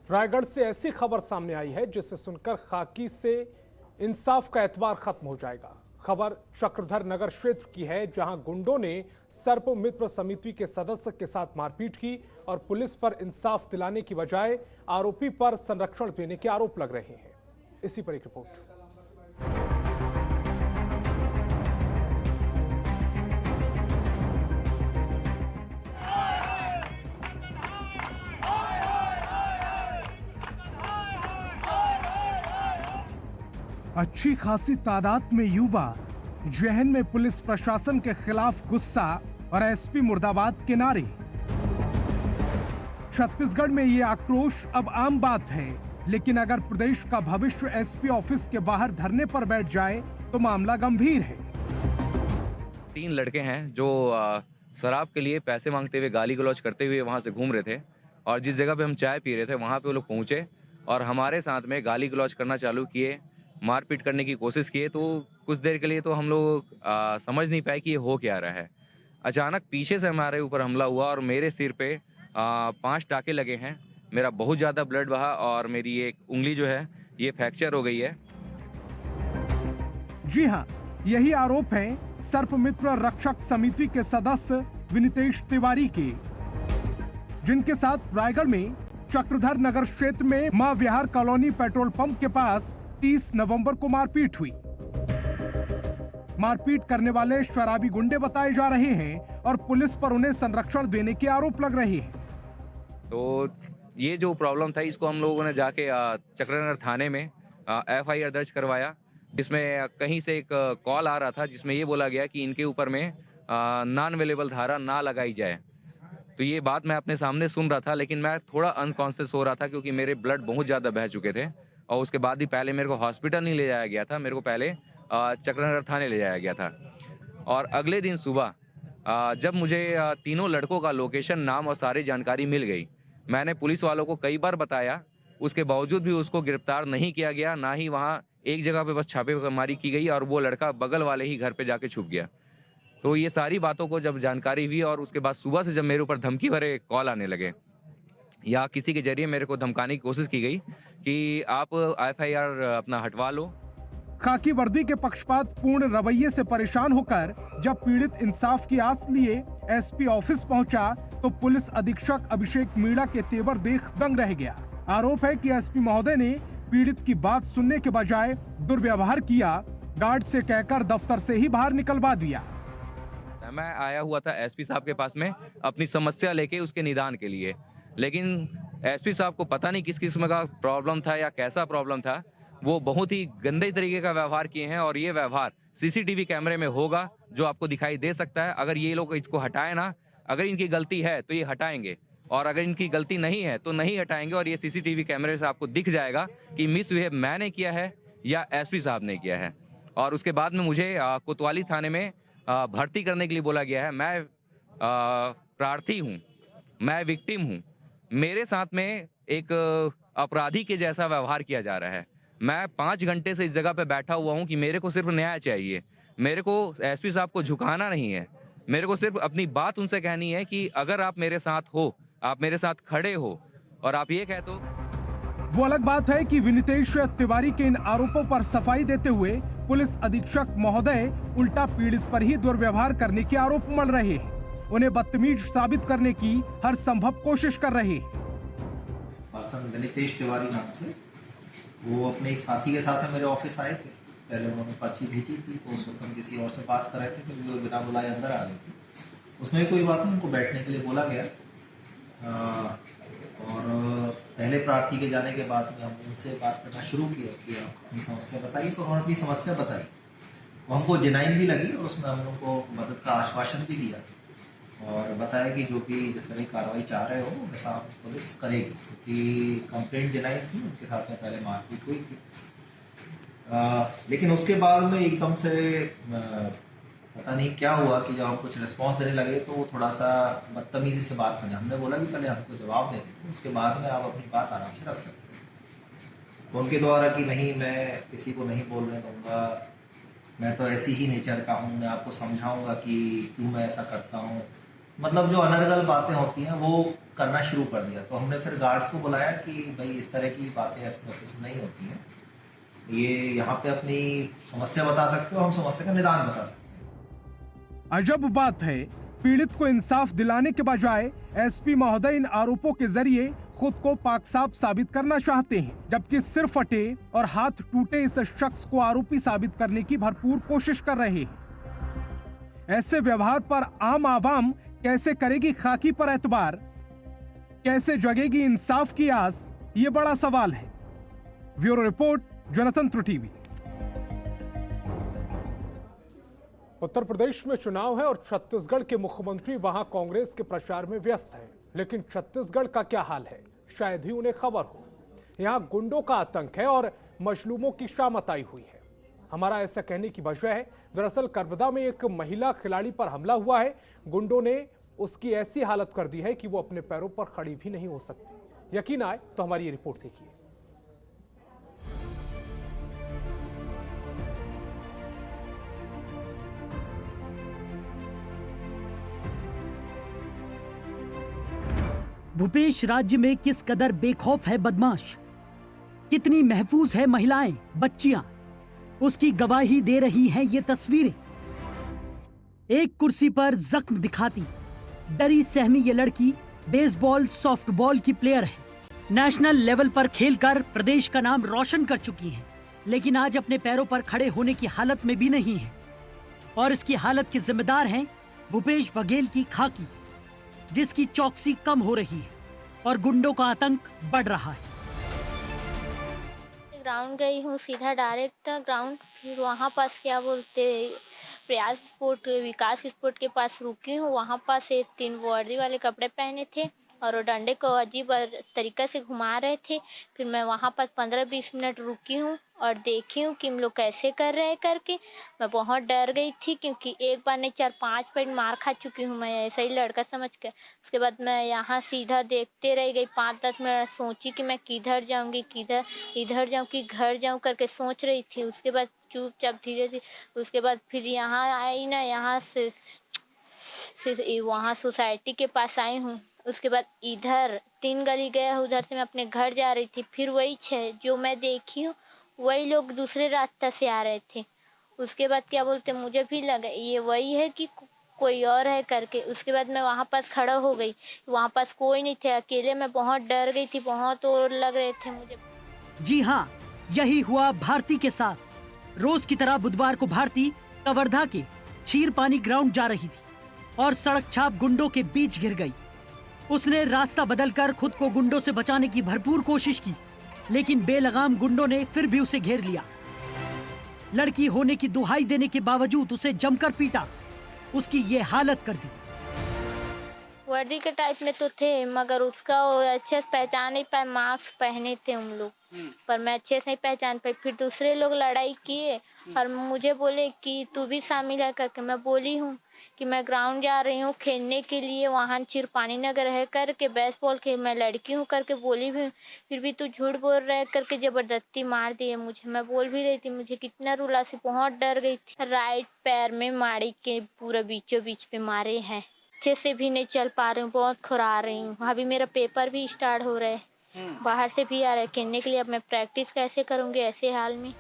रायगढ़ से ऐसी खबर सामने आई है जिसे सुनकर खाकी से इंसाफ का एतबार खत्म हो जाएगा। खबर चक्रधर नगर क्षेत्र की है, जहां गुंडों ने सर्प मित्र समिति के सदस्य के साथ मारपीट की और पुलिस पर इंसाफ दिलाने की बजाय आरोपी पर संरक्षण देने के आरोप लग रहे हैं। इसी पर एक रिपोर्ट। अच्छी खासी तादाद में युवा जहन में पुलिस प्रशासन के खिलाफ गुस्सा और एसपी मुर्दाबाद के नारे। छत्तीसगढ़ में ये आक्रोश अब आम बात है, लेकिन अगर प्रदेश का भविष्य एसपी ऑफिस के बाहर धरने पर बैठ जाए तो मामला गंभीर है। 3 लड़के हैं जो शराब के लिए पैसे मांगते हुए गाली गलौज करते हुए वहां से घूम रहे थे और जिस जगह पे हम चाय पी रहे थे वहां पे वो लोग पहुंचे और हमारे साथ में गाली गलौज करना चालू किए, मारपीट करने की कोशिश किए। तो कुछ देर के लिए तो हम लोग समझ नहीं पाए कि ये हो क्या रहा है। अचानक पीछे से हमारे ऊपर हमला हुआ और मेरे सिर पे 5 टाके लगे हैं। मेरा बहुत ज़्यादा ब्लड बहा और मेरी एक उंगली जो है ये फ्रैक्चर हो गई है। जी हाँ, यही आरोप है सर्प मित्र रक्षक समिति के सदस्य विनितेश तिवारी के, जिनके साथ रायगढ़ में चक्रधर नगर क्षेत्र में मां विहार कॉलोनी पेट्रोल पंप के पास 30 नवंबर को मारपीट हुई। मारपीट करने वाले शराबी गुंडे बताए जा रहे हैं और पुलिस पर उन्हें संरक्षण देने के आरोप लग रहे हैं। तो ये जो प्रॉब्लम था इसको हम लोगों ने जाके चक्रधर थाने में FIR दर्ज करवाया, जिसमें कहीं से एक कॉल आ रहा था जिसमें ये बोला गया कि इनके ऊपर में नॉन अवेलेबल धारा ना लगाई जाए। तो ये बात मैं अपने सामने सुन रहा था, लेकिन मैं थोड़ा अनकॉन्शियस हो रहा था क्योंकि मेरे ब्लड बहुत ज़्यादा बह चुके थे और उसके बाद ही पहले मेरे को हॉस्पिटल नहीं ले जाया गया था, मेरे को पहले चक्रधर थाने ले जाया गया था। और अगले दिन सुबह जब मुझे तीनों लड़कों का लोकेशन, नाम और सारी जानकारी मिल गई, मैंने पुलिस वालों को कई बार बताया, उसके बावजूद भी उसको गिरफ्तार नहीं किया गया। ना ही वहाँ एक जगह पे बस छापेमारी की गई और वो लड़का बगल वाले ही घर पे जाके छुप गया। तो ये सारी बातों को जब जानकारी हुई और उसके बाद सुबह से जब मेरे ऊपर धमकी भरे कॉल आने लगे या किसी के जरिए मेरे को धमकाने की कोशिश की गई कि आप FIR अपना हटवा लो। खाकी वर्दी के पक्षपात पूर्ण रवैये से परेशान होकर जब पीड़ित इंसाफ की आस लिए एसपी ऑफिस पहुंचा तो पुलिस अधीक्षक अभिषेक मीणा के तेवर देख दंग रह गया। आरोप है कि एसपी महोदय ने पीड़ित की बात सुनने के बजाय दुर्व्यवहार किया, गार्ड से कहकर दफ्तर से ही बाहर निकलवा दिया। मैं आया हुआ था एसपी साहब के पास में अपनी समस्या लेके उसके निदान के लिए, लेकिन एसपी साहब को पता नहीं किस किस्म का प्रॉब्लम था या कैसा प्रॉब्लम था, वो बहुत ही गंदे तरीके का व्यवहार किए हैं और ये व्यवहार CCTV कैमरे में होगा जो आपको दिखाई दे सकता है। अगर ये लोग इसको हटाए ना, अगर इनकी गलती है तो ये हटाएंगे और अगर इनकी गलती नहीं है तो नहीं हटाएंगे और ये CCTV कैमरे से आपको दिख जाएगा कि मिसबिहेव मैंने किया है या एसपी साहब ने किया है। और उसके बाद में मुझे कोतवाली थाने में भर्ती करने के लिए बोला गया है। मैं प्रार्थी हूँ, मैं विक्टिम हूँ, मेरे साथ में एक अपराधी के जैसा व्यवहार किया जा रहा है। मैं 5 घंटे से इस जगह पे बैठा हुआ हूँ कि मेरे को सिर्फ न्याय चाहिए, मेरे को एसपी साहब को झुकाना नहीं है, मेरे को सिर्फ अपनी बात उनसे कहनी है कि अगर आप मेरे साथ हो, आप मेरे साथ खड़े हो और आप ये कह दो। वो अलग बात है कि विनितेश तिवारी के इन आरोपों पर सफाई देते हुए पुलिस अधीक्षक महोदय उल्टा पीड़ित पर ही दुर्व्यवहार करने के आरोप मढ़ रहे हैं, उन्हें बदतमीज साबित करने की हर संभव कोशिश कर रहे हैं। पर्सन विनितेश तिवारी नाम से, वो अपने एक साथी के साथ मेरे ऑफिस आए थे। पहले उन्होंने पर्ची भेजी थी तो उस वक्त हम किसी और से बात कर रहे थे, फिर वो बिना बुलाए अंदर आ गए थे। उसमें कोई बात नहीं, उनको बैठने के लिए बोला गया और पहले प्रार्थी के जाने के बाद में हम उनसे बात करना शुरू किया कि आप अपनी समस्या बताइए। तो उन्होंने अपनी समस्या बताई, वो हमको जेन्युइन भी लगी और उसमें हम उनको मदद का आश्वासन भी दिया और बताया कि जो भी जिस तरह की कार्रवाई चाह रहे हो वैसा पुलिस करेगी, क्योंकि कंप्लेंट जेन्युइन थी, उनके साथ में पहले मारपीट हुई थी। लेकिन उसके बाद में एकदम से पता नहीं क्या हुआ कि जब हम कुछ रिस्पॉन्स देने लगे तो वो थोड़ा सा बदतमीजी से बात करने। हमने बोला कि पहले हमको जवाब दे देते, उसके बाद में आप अपनी बात आराम से रख सकते हैं। तो उनके द्वारा कि नहीं, मैं किसी को नहीं बोलने दूंगा, मैं तो ऐसी ही नेचर का हूँ, मैं आपको समझाऊंगा कि क्यों मैं ऐसा करता हूँ। मतलब जो अनर्गल बातें होती हैं वो करना शुरू कर दिया। तो हमने फिर गार्ड्स को बुलाया कि भाई इस तरह की बातें एसपी ऑफिस में नहीं होती हैं, ये यहाँ पे अपनी समस्या बता सकते हो, हम समस्या का निदान बता सकते हैं। अजब बात है, पीड़ित को इंसाफ दिलाने के बजाय एसपी महोदय इन आरोपों के जरिए खुद को पाक साफ साबित करना चाहते हैं, जबकि सिर फटे और हाथ टूटे इस शख्स को आरोपी साबित करने की भरपूर कोशिश कर रहे हैं। ऐसे व्यवहार पर आम आवाम कैसे करेगी खाकी पर एतबार, कैसे जगेगी इंसाफ की आस, ये बड़ा सवाल है। ब्यूरो रिपोर्ट, जनतंत्र टीवी। उत्तर प्रदेश में चुनाव है और छत्तीसगढ़ के मुख्यमंत्री वहां कांग्रेस के प्रचार में व्यस्त हैं, लेकिन छत्तीसगढ़ का क्या हाल है शायद ही उन्हें खबर हो। यहां गुंडों का आतंक है और मजलूमों की शामत आई हुई है। हमारा ऐसा कहने की वजह है, दरअसल करबदा में एक महिला खिलाड़ी पर हमला हुआ है। गुंडों ने उसकी ऐसी हालत कर दी है कि वो अपने पैरों पर खड़ी भी नहीं हो सकती। यकीन आए तो हमारी ये रिपोर्ट देखिए। भूपेश राज्य में किस कदर बेखौफ है बदमाश, कितनी महफूज है महिलाएं, बच्चियां, उसकी गवाही दे रही हैं ये तस्वीरें। एक कुर्सी पर जख्म दिखाती डरी सहमी ये लड़की बेसबॉल सॉफ्टबॉल की प्लेयर है। नेशनल लेवल पर खेलकर प्रदेश का नाम रोशन कर चुकी है, लेकिन आज अपने पैरों पर खड़े होने की हालत में भी नहीं है। और इसकी हालत के जिम्मेदार हैं भूपेश बघेल की खाकी, जिसकी चौकसी कम हो रही है और गुंडों का आतंक बढ़ रहा है। ग्राउंड गई हूँ, सीधा डायरेक्ट ग्राउंड, फिर वहाँ पास क्या बोलते प्रयास स्पोर्ट विकास स्पोर्ट के पास रुकी हूँ। वहाँ पास 3 वर्दी वाले कपड़े पहने थे और वो डंडे को अजीब तरीक़ा से घुमा रहे थे। फिर मैं वहाँ पास 15-20 मिनट रुकी हूँ और देखी हूँ कि हम लोग कैसे कर रहे हैं करके। मैं बहुत डर गई थी क्योंकि एक बार नहीं 4-5 पेट मार खा चुकी हूँ मैं, ऐसा ही लड़का समझ कर। उसके बाद मैं यहाँ सीधा देखते रह गई 5-10 मिनट, सोची कि मैं किधर जाऊँगी, किधर इधर जाऊँ कि घर जाऊँ करके सोच रही थी। उसके बाद चुपचाप धीरे धीरे उसके बाद फिर यहाँ आई ना, यहाँ से वहाँ सोसाइटी के पास आई हूँ। उसके बाद इधर 3 गली गया, उधर से मैं अपने घर जा रही थी। फिर वही 6 जो मैं देखी हूँ वही लोग दूसरे रास्ते से आ रहे थे। उसके बाद क्या बोलते मुझे भी लगा ये वही है कि कोई और है करके। उसके बाद मैं वहाँ पास खड़ा हो गई, वहाँ पास कोई नहीं थे, अकेले। मैं बहुत डर गई थी, बहुत और लग रहे थे मुझे। जी हाँ, यही हुआ भारती के साथ। रोज की तरह बुधवार को भारती कवर्धा के छीरपानी ग्राउंड जा रही थी और सड़क छाप गुंडों के बीच घिर गई। उसने रास्ता बदलकर खुद को गुंडों से बचाने की भरपूर कोशिश की, लेकिन बेलगाम गुंडों ने फिर भी उसे घेर लिया। लड़की होने की दुहाई देने के बावजूद उसे जमकर पीटा, उसकी ये हालत कर दी। वर्दी के टाइप में तो थे, मगर उसका अच्छे से पहचान नहीं पाए। मास्क पहने थे उन लोग, पर मैं अच्छे से नहीं पहचान पाई। फिर दूसरे लोग लड़ाई किए और मुझे बोले कि तू भी शामिल है करके। मैं बोली हूँ कि मैं ग्राउंड जा रही हूँ खेलने के लिए, वहाँ चिरपानी नगर है करके, बेसबॉल खेल, मैं लड़की हूँ करके बोली भी। फिर भी तू झूठ बोल रहा है करके ज़बरदस्ती मार दिए मुझे। मैं बोल भी रही थी, मुझे कितना रुला से बहुत डर गई थी। राइट पैर में मारी के पूरा बीचों बीच पे मारे हैं, अच्छे से भी नहीं चल पा रही हूँ, बहुत खुरा रही हूँ। अभी मेरा पेपर भी स्टार्ट हो रहा है, बाहर से भी आ रहा है खेलने के लिए। अब मैं प्रैक्टिस कैसे करूँगी ऐसे हाल में।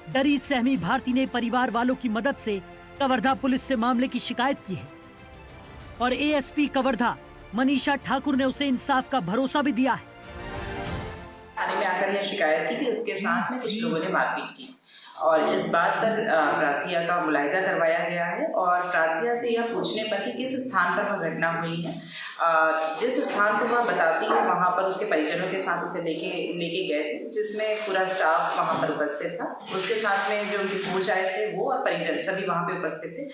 डरी सहमी भारती ने परिवार वालों की मदद से कवर्धा पुलिस से मामले की शिकायत की है और एएसपी कवर्धा मनीषा ठाकुर ने उसे इंसाफ का भरोसा भी दिया है। थाने में आकर यह शिकायत की कि उसके साथ में कुछ लोगों ने मारपीट की और इस बात पर प्रार्थिया का मुलायजा करवाया गया है और प्रार्थिया से यह पूछने पर कि किस स्थान पर वह घटना हुई है, जिस स्थान को वह बताती है वहाँ पर उसके परिजनों के साथ उसे लेके गए थे, जिसमें पूरा स्टाफ वहाँ पर उपस्थित था। उसके साथ में जो उनके कोच आए थे वो और परिजन सभी वहाँ पे उपस्थित थे।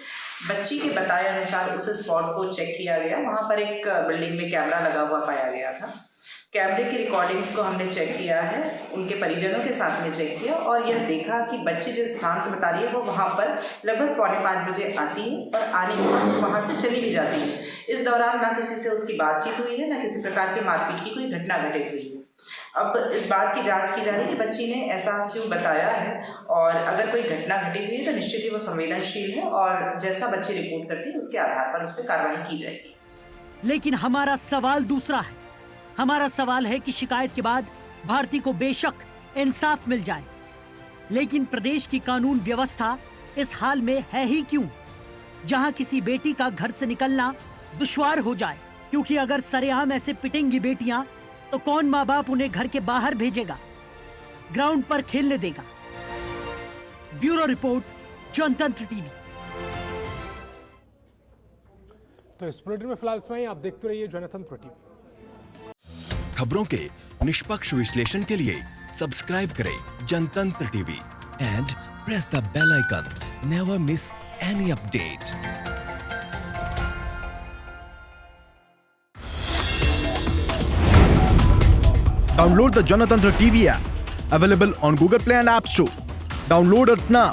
बच्ची के बताए अनुसार उस स्पॉट को चेक किया गया। वहाँ पर एक बिल्डिंग में कैमरा लगा हुआ पाया गया था। कैमरे की रिकॉर्डिंग्स को हमने चेक किया है, उनके परिजनों के साथ में चेक किया और यह देखा कि बच्ची जिस स्थान को बता रही है वो वहाँ पर लगभग 4:45 बजे आती है और आने के बाद वहाँ से चली भी जाती है। इस दौरान ना किसी से उसकी बातचीत हुई है, ना किसी प्रकार की मारपीट की कोई घटना घटित हुई है। अब इस बात की जांच की जा रही है कि बच्ची ने ऐसा क्यों बताया है और अगर कोई घटना घटित हुई है तो निश्चित ही वो संवेदनशील है और जैसा बच्ची रिपोर्ट करती है उसके आधार पर उस पर कार्रवाई की जाएगी। लेकिन हमारा सवाल दूसरा है। हमारा सवाल है कि शिकायत के बाद भारती को बेशक इंसाफ मिल जाए, लेकिन प्रदेश की कानून व्यवस्था इस हाल में है ही क्यों, जहां किसी बेटी का घर से निकलना दुश्वार हो जाए? क्योंकि अगर सरेआम ऐसे पिटेंगी बेटियां तो कौन माँ बाप उन्हें घर के बाहर भेजेगा, ग्राउंड पर खेलने देगा? ब्यूरो रिपोर्ट, जनतंत्र टीवी। तो इस बुलेटिन में फिलहाल इतना ही। आप देखते रहिए जनतंत्र टीवी। खबरों के निष्पक्ष विश्लेषण के लिए सब्सक्राइब करें Janatantra TV and press the bell icon. Never miss any update. Download the Janatantra TV app, available on Google Play and App Store. Download it now.